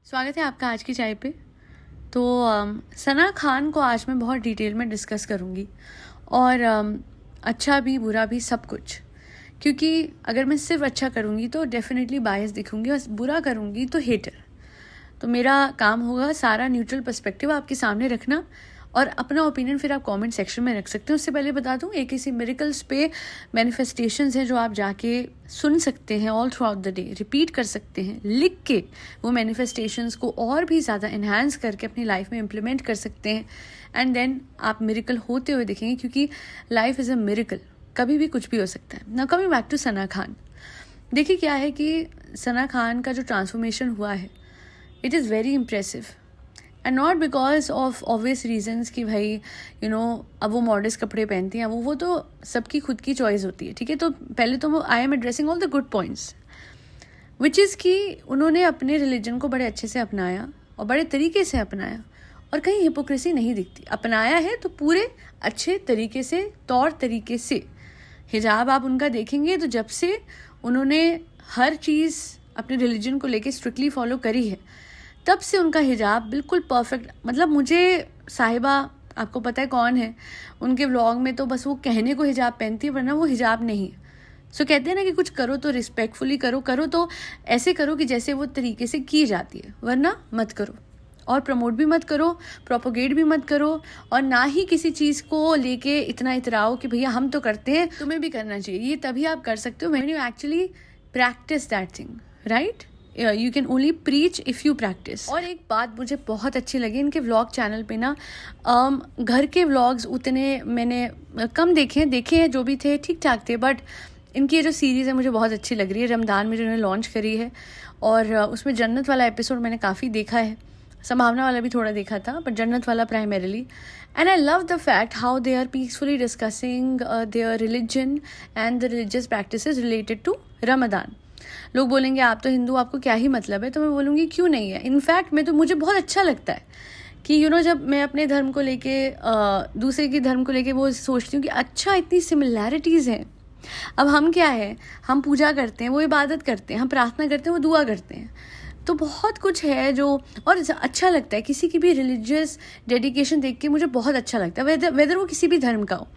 स्वागत है आपका आज की चाय पे। तो सना खान को आज मैं बहुत डिटेल में डिस्कस करूँगी और अच्छा भी बुरा भी सब कुछ, क्योंकि अगर मैं सिर्फ अच्छा करूँगी तो डेफिनेटली बायस दिखूँगी और बुरा करूँगी तो हेटर। तो मेरा काम होगा सारा न्यूट्रल पर्सपेक्टिव आपके सामने रखना और अपना ओपिनियन फिर आप कमेंट सेक्शन में रख सकते हैं। उससे पहले बता दूं, एक ऐसी मिरेकल्स पे मैनिफेस्टेशंस हैं जो आप जाके सुन सकते हैं all through out the day, repeat कर सकते हैं, लिख के वो मैनिफेस्टेशंस को और भी ज़्यादा इन्हांस करके अपनी लाइफ में इम्प्लीमेंट कर सकते हैं एंड देन आप मिरेकल होते हुए दिखेंगे, क्योंकि लाइफ इज़ अ मिरेकल, कभी भी कुछ भी हो सकता है। Now coming back to Sana Khan, देखिए क्या है कि सना खान का जो ट्रांसफॉर्मेशन हुआ है it is very impressive and not because of obvious reasons कि भाई अब वो मॉडर्न कपड़े पहनती हैं, वो तो सबकी खुद की चॉइस होती है, ठीक है। तो पहले तो I am addressing all the good points which is कि उन्होंने अपने रिलीजन को बड़े अच्छे से अपनाया और बड़े तरीके से अपनाया और कहीं हिपोक्रेसी नहीं दिखती। अपनाया है तो पूरे अच्छे तरीके से, तौर तरीके से। हिजाब आप उनका देखेंगे तो जब से उन्होंने हर चीज़ अपने रिलीजन को लेके स्ट्रिक्टली फॉलो करी है तब से उनका हिजाब बिल्कुल परफेक्ट। मतलब मुझे साहिबा, आपको पता है कौन है, उनके व्लॉग में तो बस वो कहने को हिजाब पहनती है वरना वो हिजाब नहीं। सो कहते हैं ना कि कुछ करो तो रिस्पेक्टफुली करो तो ऐसे करो कि जैसे वो तरीके से की जाती है, वरना मत करो। और प्रमोट भी मत करो, प्रोपोगेट भी मत करो, और ना ही किसी चीज़ को लेके इतना इतराओ कि भैया हम तो करते हैं तुम्हें भी करना चाहिए। ये तभी आप कर सकते हो when you actually practice that thing, right. You can only preach if you practice. और एक बात मुझे बहुत अच्छी लगी इनके व्लॉग चैनल पे ना, घर के व्लॉग्स उतने मैंने कम देखे हैं, जो भी थे ठीक ठाक थे, बट इनकी ये जो सीरीज़ है मुझे बहुत अच्छी लग रही है। रमदान में जो इन्होंने लॉन्च करी है और उसमें जन्नत वाला एपिसोड मैंने काफ़ी देखा है, संभावना वाला भी थोड़ा देखा था, बट जन्नत वाला primarily. And I love the fact how they are peacefully discussing their religion and the religious practices related to Ramadan. लोग बोलेंगे आप तो हिंदू, आपको क्या ही मतलब है, तो मैं बोलूँगी क्यों नहीं है। इनफैक्ट मुझे बहुत अच्छा लगता है कि जब मैं अपने धर्म को लेके दूसरे के धर्म को लेके वो सोचती हूँ कि अच्छा इतनी सिमिलैरिटीज़ हैं। अब हम क्या है, हम पूजा करते हैं, वो इबादत करते हैं, हम प्रार्थना करते हैं, वो दुआ करते हैं, तो बहुत कुछ है जो, और अच्छा लगता है किसी की भी रिलीजियस डेडिकेशन देख के मुझे बहुत अच्छा लगता है, वेदर वो किसी भी धर्म का हो।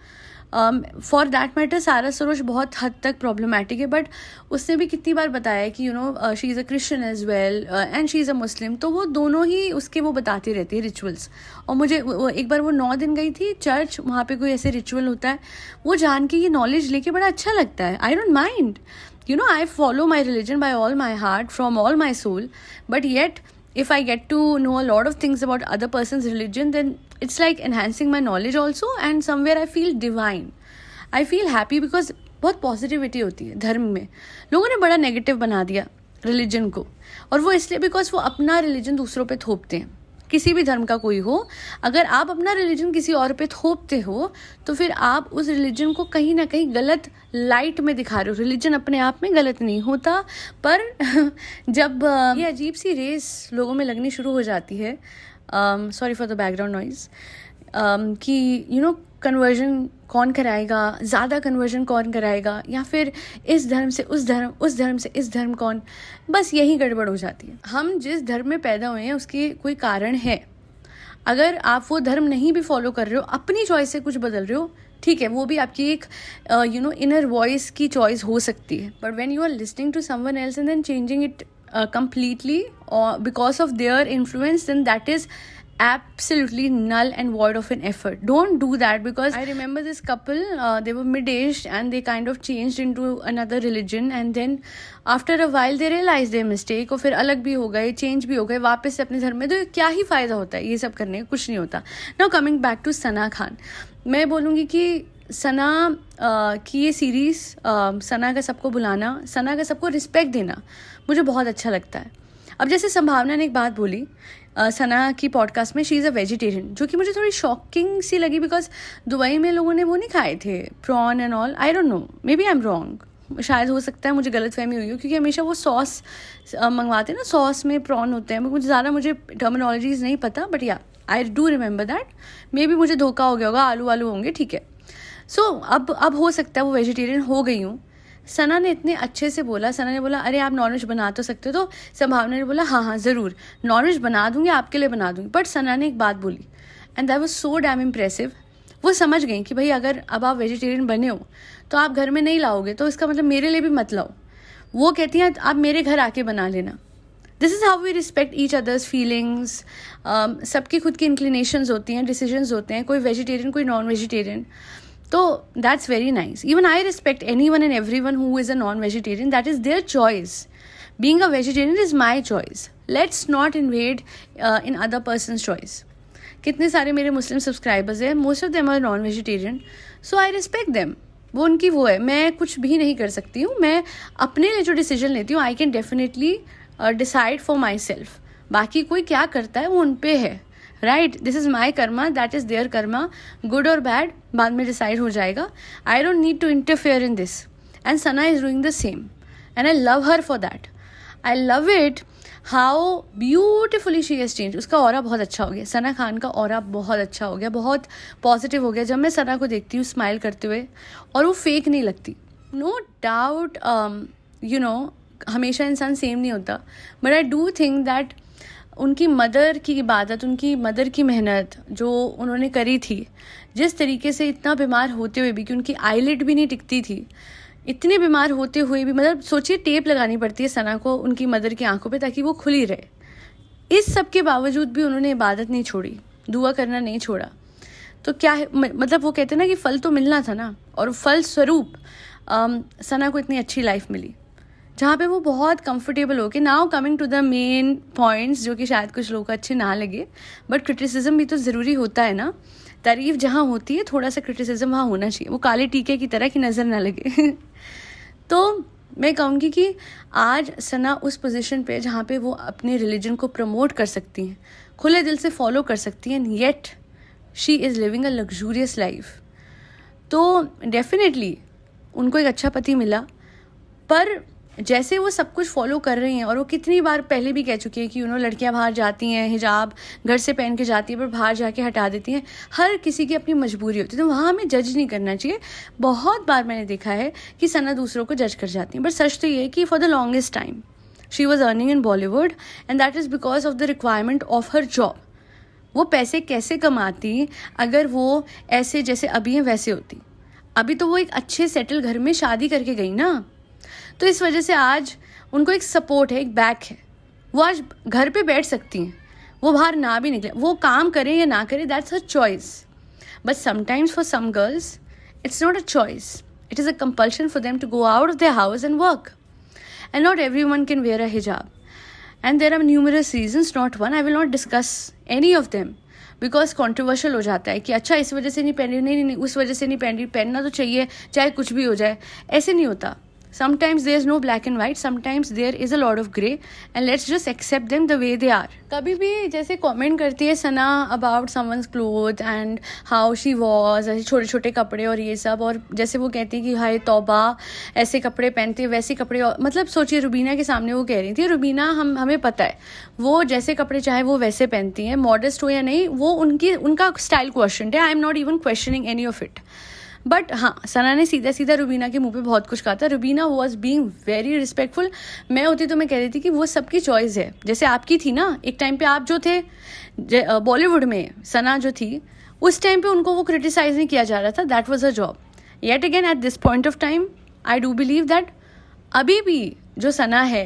फॉर दैट मैटर सारा सरोज बहुत हद तक प्रॉब्लमैटिक है, बट उसने भी कितनी बार बताया है कि she is a Christian as well and she is a Muslim, तो वो दोनों ही उसके वो बताती रहती है रिचुअल्स। और मुझे एक बार वो 9 दिन गई थी चर्च, वहाँ पे कोई ऐसे रिचुअल होता है, वो जान के ये नॉलेज लेके बड़ा अच्छा लगता है। I don't mind, I follow my religion by all my heart, from all my soul, but yet if I get to know a lot of things about other person's religion, then it's like enhancing my knowledge also, and somewhere I feel divine, I feel happy, because बहुत positivity होती है धर्म में। लोगों ने बड़ा negative बना दिया रिलीजन को, और वो इसलिए बिकॉज वो अपना रिलीजन दूसरों पे थोपते हैं। किसी भी धर्म का कोई हो, अगर आप अपना रिलीजन किसी और पे थोपते हो तो फिर आप उस रिलीजन को कहीं ना कहीं गलत लाइट में दिखा रहे हो। रिलीजन अपने आप में गलत नहीं होता, पर जब ये अजीब सी रेस लोगों में लगनी शुरू हो जाती है, sorry for the background noise, कि कन्वर्जन कौन कराएगा, ज़्यादा कन्वर्जन कौन कराएगा, या फिर इस धर्म से उस धर्म, उस धर्म से इस धर्म कौन, बस यही गड़बड़ हो जाती है। हम जिस धर्म में पैदा हुए हैं उसके कोई कारण है। अगर आप वो धर्म नहीं भी फॉलो कर रहे हो, अपनी चॉइस से कुछ बदल रहे हो, ठीक है, वो भी आपकी एक इनर वॉइस की चॉइस हो सकती है, but when you are listening to someone else and then changing it completely or because of their influence, then that is absolutely null and void of an effort. Don't do that, because I remember this couple, they were mid-aged and they kind of changed into another religion, and then after a while they realized their mistake, और फिर अलग भी हो गए, change भी हो गए वापस से अपने धर्म में। तो क्या ही फ़ायदा होता है ये सब करने का, कुछ नहीं होता। Now coming back to Sana Khan, मैं बोलूँगी कि सना की ये सीरीज़, सना का सबको बुलाना, सना का सबको रिस्पेक्ट देना मुझे बहुत अच्छा लगता है। अब जैसे संभावना ने एक बात बोली सना की पॉडकास्ट में, शी इज़ अ वेजिटेरियन, जो कि मुझे थोड़ी शॉकिंग सी लगी, बिकॉज दुबई में लोगों ने वो नहीं खाए थे, prawn and all. I don't know, maybe I am wrong, शायद हो सकता है मुझे गलतफहमी हुई हो, क्योंकि हमेशा वो सॉस मंगवाते हैं ना, सॉस में प्रॉन होते हैं। मुझे टर्मिनोलॉजीज नहीं पता, बट या I do remember that, may be मुझे धोखा हो गया होगा, आलू होंगे, ठीक है। सो अब हो सकता है वो वेजिटेरियन हो गई हूँ, सना ने इतने अच्छे से बोला, सना ने बोला अरे आप नॉनवेज बना तो सकते हो, तो संभावना ने बोला हाँ हाँ ज़रूर नॉनवेज बना दूंगी, आपके लिए बना दूंगी। बट सना ने एक बात बोली and that was so damn impressive. वो समझ गई कि भाई अगर अब आप वेजिटेरियन बने हो तो आप घर में नहीं लाओगे, तो इसका मतलब मेरे लिए भी मत लाओ। वो कहती हैं आप मेरे घर आके बना लेना। This is how we respect each others feelings. सबकी खुद की इंक्लिनेशंस होती हैं, डिसीजंस होते हैं, कोई वेजिटेरियन कोई नॉन वेजिटेरियन, तो that's very nice. Even I respect anyone and everyone who is a non vegetarian, that is their choice. Being a vegetarian is my choice, let's not invade in other persons choice. कितने सारे मेरे Muslim subscribers हैं, most of them are non vegetarian, so I respect them. वो उनकी वो है, मैं कुछ भी नहीं कर सकती हूँ। मैं अपने लिए जो डिसीजन लेती हूँ I can definitely decide for myself. बाकी कोई क्या करता है वो उन पे है, right. This is my karma, that is their karma, good और बैड बाद में डिसाइड हो जाएगा। I don't need to interfere in this and Sana is doing the same and I love her for that. I love it how beautifully she has change. उसका aura बहुत अच्छा हो गया, सना खान का ऑरा बहुत अच्छा हो गया, बहुत पॉजिटिव हो गया। जब मैं सना को देखती हूँ स्माइल करते हुए, और वो फेक नहीं लगती। नो डाउट यू नो हमेशा इंसान सेम नहीं होता, but I do think that उनकी मदर की इबादत, उनकी मदर की मेहनत जो उन्होंने करी थी, जिस तरीके से इतना बीमार होते हुए भी, कि उनकी आईलिड भी नहीं टिकती थी, इतने बीमार होते हुए भी, मतलब सोचिए टेप लगानी पड़ती है सना को उनकी मदर की आंखों पे ताकि वो खुली रहे। इस सब के बावजूद भी उन्होंने इबादत नहीं छोड़ी, दुआ करना नहीं छोड़ा। तो क्या है, मतलब वो कहते हैं ना कि फल तो मिलना था ना, और फल स्वरूप सना को इतनी अच्छी लाइफ मिली जहाँ पे वो बहुत कंफर्टेबल हो के। Now coming to the main points जो कि शायद कुछ लोगों को अच्छे ना लगे, बट क्रिटिसिज्म भी तो ज़रूरी होता है ना। तारीफ जहाँ होती है थोड़ा सा क्रिटिसिज्म वहाँ होना चाहिए, वो काले टीके की तरह की नज़र ना लगे। तो मैं कहूँगी कि आज सना उस पोजीशन पे जहाँ पे वो अपने रिलीजन को प्रमोट कर सकती हैं, खुले दिल से फॉलो कर सकती हैं, yet she is living a luxurious life. तो डेफिनेटली उनको एक अच्छा पति मिला, पर जैसे वो सब कुछ फॉलो कर रही हैं, और वो कितनी बार पहले भी कह चुकी है कि लड़कियां बाहर जाती हैं हिजाब घर से पहन के जाती हैं, पर बाहर जाके हटा देती हैं। हर किसी की अपनी मजबूरी होती है, तो वहाँ हमें जज नहीं करना चाहिए। बहुत बार मैंने देखा है कि सना दूसरों को जज कर जाती हैं, बट सच तो ये है कि for the longest time she was earning in Bollywood and that is because of the requirement of her job. वो पैसे कैसे कमाती अगर वो ऐसे जैसे अभी हैं वैसे होती? अभी तो वो एक अच्छे सेटल घर में शादी करके गई ना, तो इस वजह से आज उनको एक सपोर्ट है, एक बैक है। वो आज घर पे बैठ सकती हैं, वो बाहर ना भी निकले, वो काम करें या ना करें, that's a choice. But sometimes for some girls it's not a choice, it is a compulsion for them to go out of their house and work, and not every one can wear a hijab, and there are numerous reasons, not one. I will not discuss any of them because controversial हो जाता है कि अच्छा इस वजह से नहीं पहन रही, नहीं उस वजह से नहीं पहन रही, पहनना तो चाहिए चाहे कुछ भी हो जाए। ऐसे नहीं होता। Sometimes there is no black and white, sometimes there is a lot of grey, and let's just accept them the way they are. कभी भी जैसे कमेंट करती है Sana about someone's cloth and how she was, ऐसे छोटे छोटे कपड़े और ये सब, और जैसे वो कहती है कि हाय तौबा ऐसे कपड़े पहनते हैं वैसे कपड़े, और मतलब सोचिए रुबीना के सामने वो कह रही थी, रुबीना हमें पता है वो जैसे कपड़े चाहे वो वैसे पहनती हैं, मॉडेस्ट हो या नहीं वो उनका स्टाइल क्वेश्चन है। I am not even questioning any of it, but हाँ सना ने सीधा सीधा रुबीना के मुंह पे बहुत कुछ कहा था। Rubina was being very respectful. मैं होती तो मैं कह रही थी कि वो सबकी चॉइस है, जैसे आपकी थी ना एक टाइम पे, आप जो थे बॉलीवुड में, सना जो थी उस टाइम पे उनको वो क्रिटिसाइज नहीं किया जा रहा था, that was a job. Yet again at this point of time I do believe that अभी भी जो सना है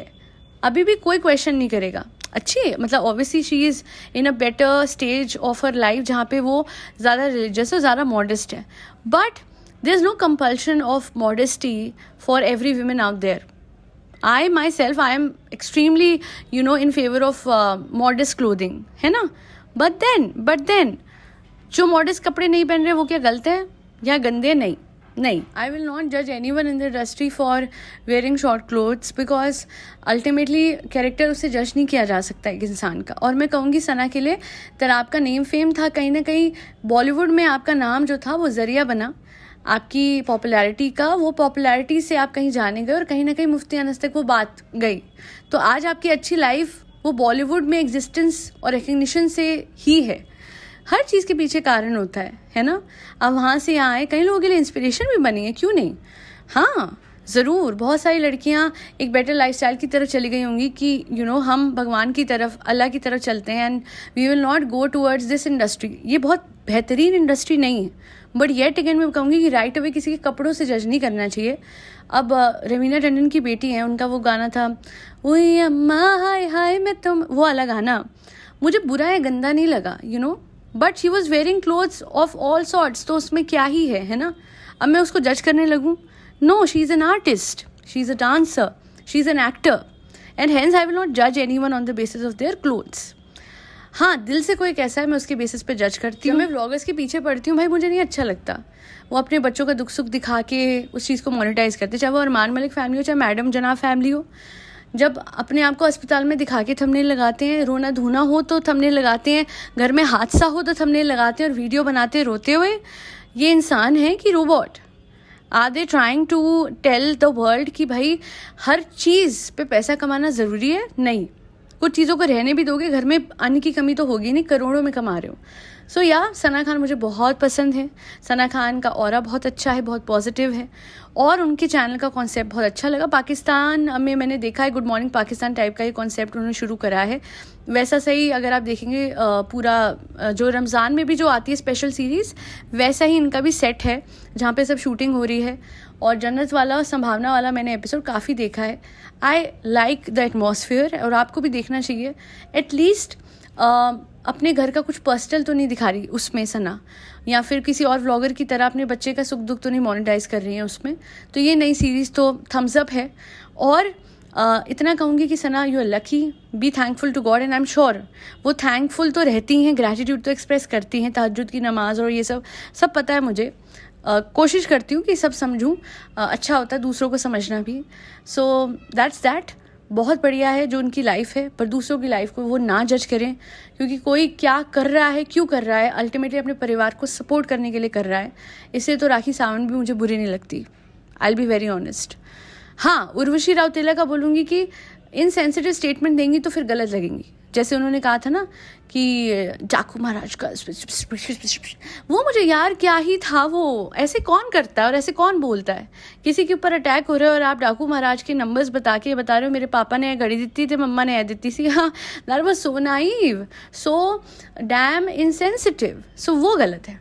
अभी भी कोई क्वेश्चन नहीं करेगा। अच्छी है, मतलब obviously she is in a better stage of her life जहाँ पे वो ज़्यादा रिलीजियस और ज़्यादा मॉडेस्ट है, but there is no compulsion of modesty for every women out there. I myself I am extremely in favour of modest clothing, है ना, but then जो मॉडेस्ट कपड़े नहीं पहन रहे वो क्या गलत है या गंदे? नहीं, आई विल नॉट जज any one in the industry for wearing short clothes, because ultimately character उससे जज नहीं किया जा सकता एक इंसान का। और मैं कहूँगी सना के लिए तर आपका नेम फेम था, कहीं ना कहीं बॉलीवुड में आपका नाम जो था वो जरिया बना आपकी पॉपुलैरिटी का, वो पॉपुलैरिटी से आप कहीं जाने गए और कहीं ना कहीं मुफ्ती अनस तक वो बात गई, तो आज आपकी अच्छी लाइफ वो बॉलीवुड में एग्जिस्टेंस और रिकग्निशन से ही है। हर चीज़ के पीछे कारण होता है ना। अब वहाँ से यहाँ आए, कई लोगों के लिए इंस्पिरेशन भी बनी है, क्यों नहीं। हाँ, ज़रूर बहुत सारी लड़कियां एक बेटर लाइफस्टाइल की तरफ चली गई होंगी कि हम भगवान की तरफ, अल्लाह की तरफ चलते हैं and we will not go towards this industry. ये बहुत बेहतरीन इंडस्ट्री नहीं है, बट येट अगेन मैं कहूँगी कि राइट अवे किसी के कपड़ों से जज नहीं करना चाहिए। अब रवीना टंडन की बेटी है, उनका वो गाना था ओए अम्मा हाय हाय मैं तुम, वो वाला गाना मुझे बुरा या गंदा नहीं लगा, but she was wearing clothes of all sorts, तो उसमें क्या ही है ना। अब मैं उसको जज करने लगूँ? No, she is an artist, she is a dancer, she is an actor, and hence I will not जज anyone on the basis of their clothes. हाँ, दिल से कोई कैसा है मैं उसके बेसिस पे जज करती हूँ। मैं व्लॉगर्स के पीछे पड़ती हूँ, भाई मुझे नहीं अच्छा लगता वो अपने बच्चों का दुख सुख दिखा के उस चीज़ को मोनेटाइज करते, चाहे वो अरमान मलिक फैमिली हो चाहे मैडम जनाब फैमिली हो। जब अपने आप को अस्पताल में दिखा के थंबनेल लगाते हैं, रोना धोना हो तो थंबनेल लगाते हैं, घर में हादसा हो तो थंबनेल लगाते हैं और वीडियो बनाते हैं रोते हुए। ये इंसान है कि robot? Are they trying to tell the world कि भाई हर चीज़ पे पैसा कमाना ज़रूरी है? नहीं, कुछ चीज़ों को रहने भी दोगे, घर में अन्न की कमी तो होगी नहीं, करोड़ों में कमा रहे हो। सो सना खान मुझे बहुत पसंद है। सना खान का ऑरा बहुत अच्छा है, बहुत पॉजिटिव है, और उनके चैनल का कॉन्सेप्ट बहुत अच्छा लगा। पाकिस्तान में मैंने देखा है गुड मॉर्निंग पाकिस्तान टाइप का ये कॉन्सेप्ट उन्होंने शुरू करा है। वैसा सही अगर आप देखेंगे पूरा जो रमज़ान में भी जो आती है स्पेशल सीरीज़, वैसा ही इनका भी सेट है जहाँ पे सब शूटिंग हो रही है। और जन्नत वाला संभावना वाला मैंने एपिसोड काफ़ी देखा है। आई लाइक द एटमॉस्फेयर, और आपको भी देखना चाहिए। एटलीस्ट अपने घर का कुछ पर्सनल तो नहीं दिखा रही उसमें सना, या फिर किसी और व्लॉगर की तरह अपने बच्चे का सुख दुख तो नहीं मोनेटाइज कर रही है उसमें। तो ये नई सीरीज़ तो थम्स अप है। और इतना कहूँगी कि Sana you are lucky, be thankful to God, and I am sure वो थैंकफुल तो रहती हैं, ग्रैटिट्यूड तो एक्सप्रेस करती हैं, तहज्जुद की नमाज और ये सब पता है मुझे। कोशिश करती हूँ कि सब समझूँ, अच्छा होता है दूसरों को समझना भी। So that's that. बहुत बढ़िया है जो उनकी लाइफ है, पर दूसरों की लाइफ को वो ना जज करें, क्योंकि कोई क्या कर रहा है, क्यों कर रहा है, अल्टीमेटली अपने परिवार को सपोर्ट करने के लिए कर रहा है। इसलिए तो राखी सावंत भी मुझे बुरी नहीं लगती, I will be very honest. हाँ, उर्वशी राउतेला का बोलूँगी कि इनसेंसिटिव स्टेटमेंट देंगी तो फिर गलत लगेंगी। जैसे उन्होंने कहा था ना कि डाकू महाराज का, वो मुझे यार क्या ही था वो, ऐसे कौन करता है और ऐसे कौन बोलता है? किसी के ऊपर अटैक हो रहा है और आप डाकू महाराज के नंबर्स बता रहे हो मेरे पापा ने घड़ी दी थी, मम्मा ने दी थी। हाँ, that was so naive, so damn insensitive. So वो गलत है।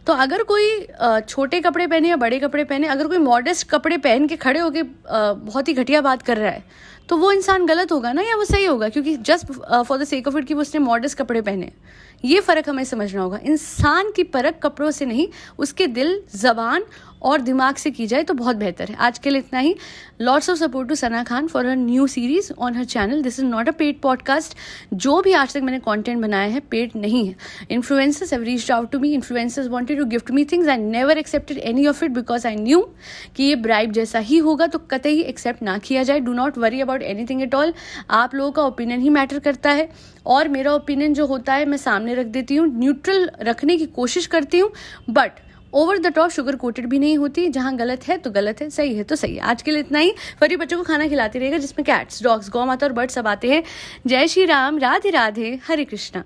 तो अगर कोई छोटे कपड़े पहने या बड़े कपड़े पहने, अगर कोई मॉडेस्ट कपड़े पहन के खड़े होके बहुत ही घटिया बात कर रहा है, तो वो इंसान गलत होगा ना, या वो सही होगा? क्योंकि just for the sake of it कि वो उसने मॉडेस्ट कपड़े पहने, ये फ़र्क हमें समझना होगा। इंसान की परख कपड़ों से नहीं, उसके दिल, ज़बान और दिमाग से की जाए तो बहुत बेहतर है। आज के लिए इतना ही। Lots of support to Sana Khan for her new series on her channel. This is not a paid podcast. जो भी आज तक मैंने कंटेंट बनाया है पेड नहीं है। Influencers have reached out to me, influencers wanted to gift me things, I never accepted any of it because I knew कि ये ब्राइब जैसा ही होगा, तो कतई एक्सेप्ट ना किया जाए। Do not worry about anything at all. आप लोगों का ओपिनियन ही मैटर करता है, और मेरा ओपिनियन जो होता है मैं सामने रख देती हूँ, न्यूट्रल रखने की कोशिश करती हूँ, but over the top sugar coated भी नहीं होती। जहाँ गलत है तो गलत है, सही है तो सही है। आज के लिए इतना ही। फरी बच्चों को खाना खिलाते रहेगा जिसमें कैट्स, डॉग्स, गौ माता और बर्ड सब आते हैं। जय श्री राम, राधे राधे, हरे कृष्णा।